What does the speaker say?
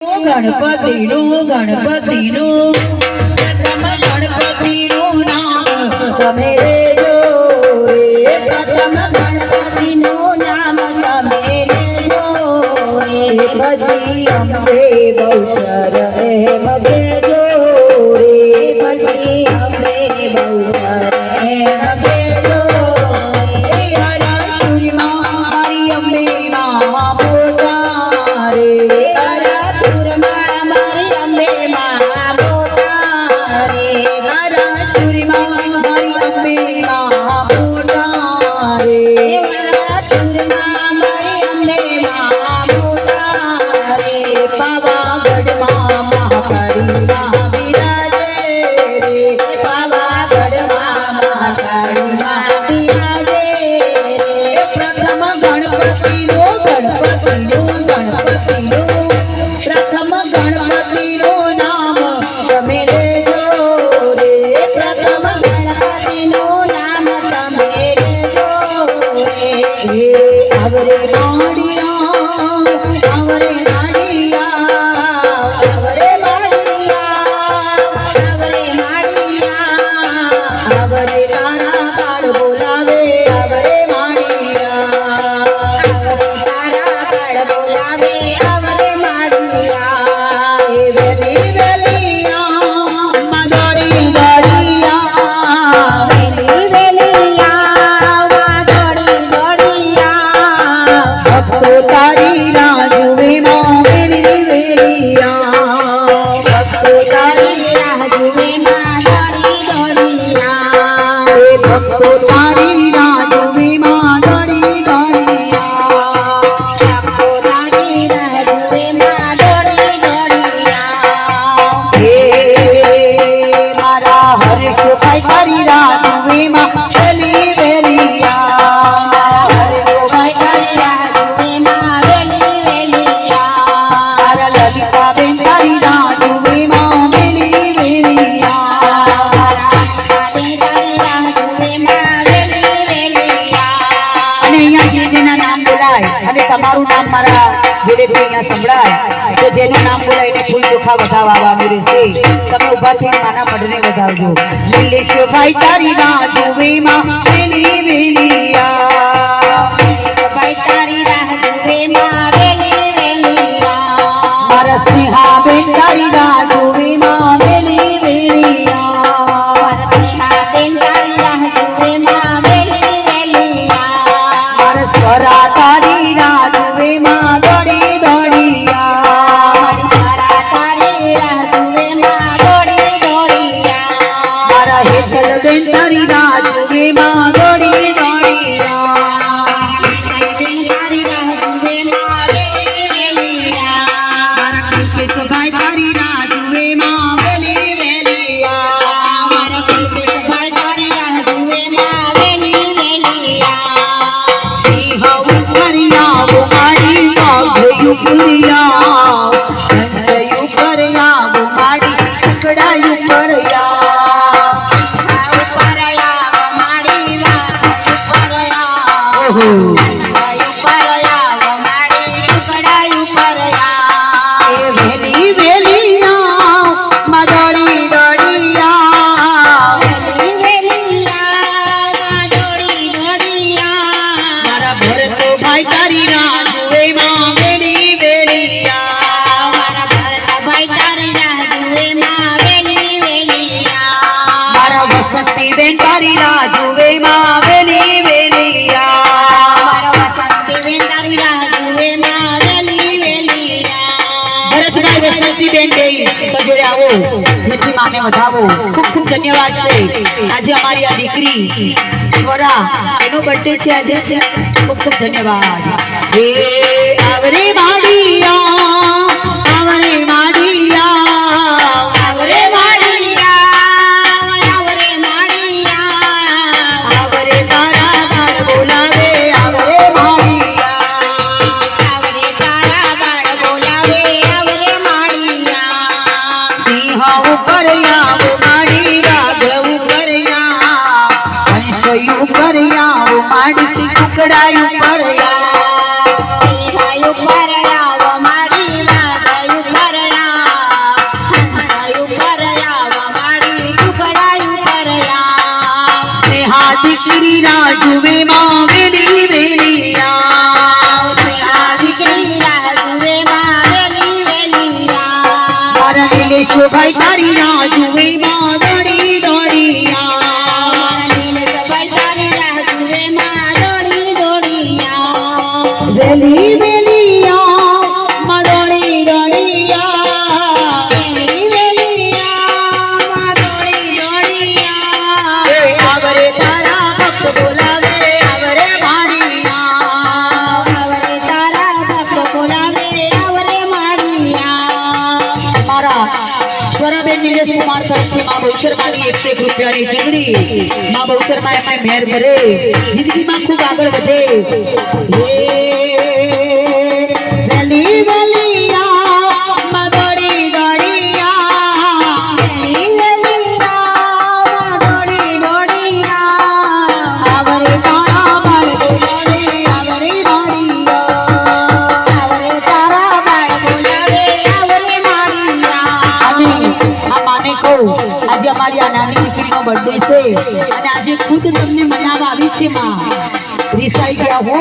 ગણપતિનું પ્રથમ ગણપતિનું નામ તમે લેજો રે પ્રથમ ગણપતિનું નામ તમે લેજો રે પછી અંબે બહુચર એમ કહેજો રે પછી અંબે બહુચર એમ કહેજો રે હરાશુરીમાં મારી અંબે માં મોટા રે તમારું નામ મારા જોડેથી અહીંયા સંભળાય તો જેનું નામ બોલાય એને ફૂલ ચોખા વધાવવાનું રહેશે. તમે ઊભા થઈને માના મઢને વધાવજો. નીલેશભાઈ તારી રાહ જુએ માં વેલી વેલિયા, નીલેશભાઈ તારી રાહ જુએ માં વેલી વેલિયા, મારા સ્નેહાબેન તારી રાહ જુએ માં વેલી વેલિયા, મારા સ્નેહાબેન તારી રાહ જુએ માં વેલી વેલિયા, મારા સ્વરા તારી રાહ ખૂબ ખૂબ ધન્યવાદ છે. આજે અમારી આ દીકરી સ્વરા એનો બર્થડે છે આજે. ખૂબ ખૂબ ધન્યવાદ. હે આવરે માડિયા, આવરે માડિયા, આવરે માડિયા, આવરે માડિયા, આવરે તારા બાળ બોલાવે, આવરે માડિયા, આવરે તારા બાળ બોલાવે, આવરે માડિયા, સિંહ ઉપર ટુકડાયું પર આવો માડી રાગ ઉપર નીલેશભાઈ તારી રાહ જુએ માં દોડી દોડિયા નીલેશભાઈ તારી રાહ જુએ માં દોડી દોડિયા વેલી વેલિયા માં દોડી દોડિયા વેલી વેલિયા માં દોડી દોડિયા એ આવરે તારા ભક્ત બોલાવે આવરે માળિયા આવરે તારા ભક્ત બોલાવે આવરે માળિયા મારા સ્વરાબેન નીલેશ કુમાર તરફથી માં બહુચરમાની 1 રૂપિયાની ચીંગડી માં બહુચરમા એમાં મેર કરે જિંદગીમાં ખૂબ આગળ વધે વેલી વેલિયા માં દોડી દોડિયા વેલી વેલિયા માં દોડી દોડિયા આવરે તારા બાળ બોલાવે આવરે માળિયા આવરે તારા બાળ બોલાવે આવરે માળિયા અને આ માને કહું આજે અમારી આ નાની દીકરીનો બર્થડે છે અને આજે ખુદ તમને મનાવવા આવી છે માં રિસાઈ ગયા હો